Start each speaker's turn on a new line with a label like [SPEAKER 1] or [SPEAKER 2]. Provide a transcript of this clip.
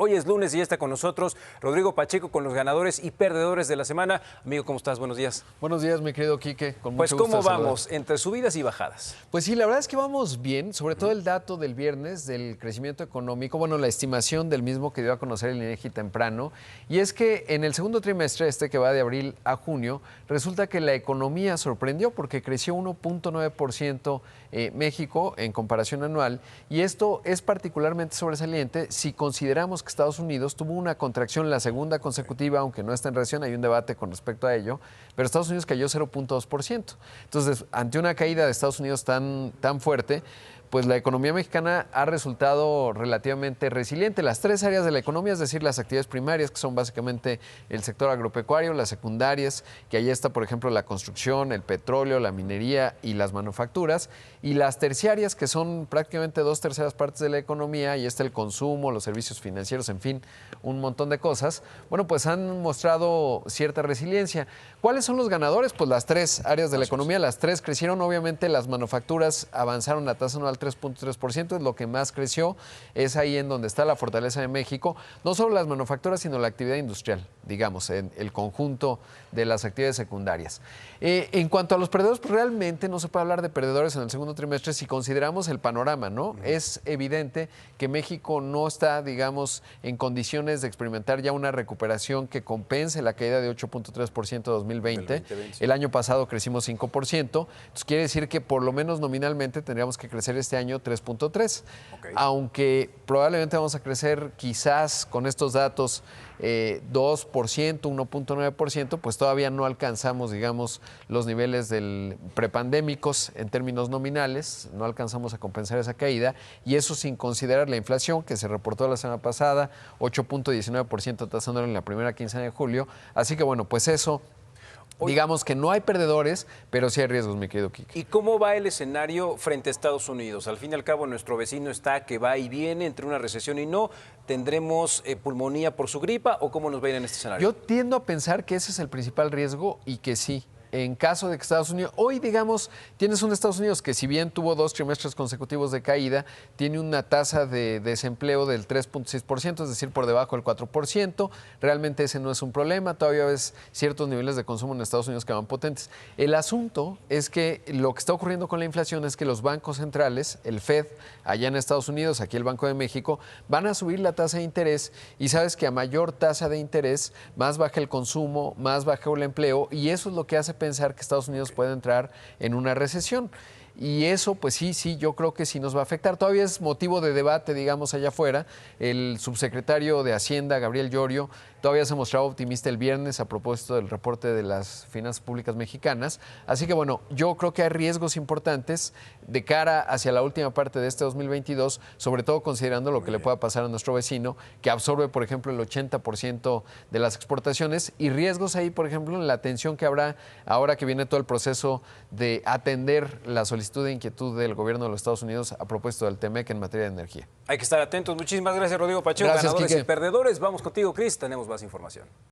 [SPEAKER 1] Hoy es lunes y ya está con nosotros Rodrigo Pacheco con los ganadores y perdedores de la semana. Amigo, ¿cómo estás? Buenos días.
[SPEAKER 2] Buenos días, mi querido Quique. Con
[SPEAKER 1] Pues,
[SPEAKER 2] mucho gusto
[SPEAKER 1] ¿cómo
[SPEAKER 2] de saludar.
[SPEAKER 1] vamos? Entre subidas y bajadas.
[SPEAKER 2] Pues sí, la verdad es que vamos bien, sobre todo el dato del viernes del crecimiento económico, bueno, la estimación del mismo que dio a conocer el INEGI temprano, y es que en el segundo trimestre, que va de abril a junio, resulta que la economía sorprendió porque creció 1.9% México en comparación anual, y esto es particularmente sobresaliente si consideramos que Estados Unidos tuvo una contracción, la segunda consecutiva, aunque no está en recesión, hay un debate con respecto a ello, pero Estados Unidos cayó 0.2%. Entonces, ante una caída de Estados Unidos tan fuerte, pues la economía mexicana ha resultado relativamente resiliente. Las tres áreas de la economía, es decir, las actividades primarias, que son básicamente el sector agropecuario, las secundarias, que ahí está, por ejemplo, la construcción, el petróleo, la minería y las manufacturas, y las terciarias, que son prácticamente 2/3 partes de la economía, y está el consumo, los servicios financieros, en fin, un montón de cosas. Bueno, pues han mostrado cierta resiliencia. ¿Cuáles son los ganadores? Pues las tres áreas de la economía, las tres crecieron. Obviamente las manufacturas avanzaron a tasa anual 3.3%, es lo que más creció, es ahí en donde está la fortaleza de México, no solo las manufacturas, sino la actividad industrial, digamos, en el conjunto de las actividades secundarias. En cuanto a los perdedores, pues realmente no se puede hablar de perdedores en el segundo trimestre si consideramos el panorama, ¿no? Es evidente que México no está, digamos, en condiciones de experimentar ya una recuperación que compense la caída de 8.3% de 2020. El año pasado crecimos 5%, entonces quiere decir que por lo menos nominalmente tendríamos que crecer este año 3.3%. Aunque probablemente vamos a crecer quizás con estos datos 2%, 1.9%, pues todavía no alcanzamos, digamos, los niveles del prepandémicos en términos nominales, no alcanzamos a compensar esa caída, y eso sin considerar la inflación que se reportó la semana pasada, 8.19% tasa anual en la primera quincena de julio. Así que bueno, pues eso, digamos que no hay perdedores, pero sí hay riesgos, mi querido Kike.
[SPEAKER 1] ¿Y cómo va el escenario frente a Estados Unidos? Al fin y al cabo, nuestro vecino está que va y viene entre una recesión y no. ¿Tendremos pulmonía por su gripa o cómo nos va a ir en este escenario?
[SPEAKER 2] Yo tiendo a pensar que ese es el principal riesgo y que sí. En caso de que Estados Unidos, hoy digamos, tienes un Estados Unidos que si bien tuvo 2 trimestres consecutivos de caída, tiene una tasa de desempleo del 3.6%, es decir, por debajo del 4%. Realmente ese no es un problema, todavía ves ciertos niveles de consumo en Estados Unidos que van potentes. El asunto es que lo que está ocurriendo con la inflación es que los bancos centrales, el Fed, allá en Estados Unidos, aquí el Banco de México, van a subir la tasa de interés, y sabes que a mayor tasa de interés, más baja el consumo, más baja el empleo, y eso es lo que hace pensar que Estados Unidos puede entrar en una recesión. Y eso, pues sí, yo creo que sí nos va a afectar. Todavía es motivo de debate, digamos, allá afuera. El subsecretario de Hacienda, Gabriel Llorio, todavía se mostraba optimista el viernes a propósito del reporte de las finanzas públicas mexicanas. Así que, bueno, yo creo que hay riesgos importantes de cara hacia la última parte de este 2022, sobre todo considerando lo que le pueda pasar a nuestro vecino, que absorbe, por ejemplo, el 80% de las exportaciones, y riesgos ahí, por ejemplo, en la atención que habrá ahora que viene todo el proceso de atender la solicitud de inquietud del gobierno de los Estados Unidos a propósito del TEMEC en materia de energía.
[SPEAKER 1] Hay que estar atentos. Muchísimas gracias, Rodrigo Pacheco.
[SPEAKER 2] Gracias,
[SPEAKER 1] Ganadores
[SPEAKER 2] Quique.
[SPEAKER 1] y perdedores. Vamos contigo, Cris. Tenemos más información.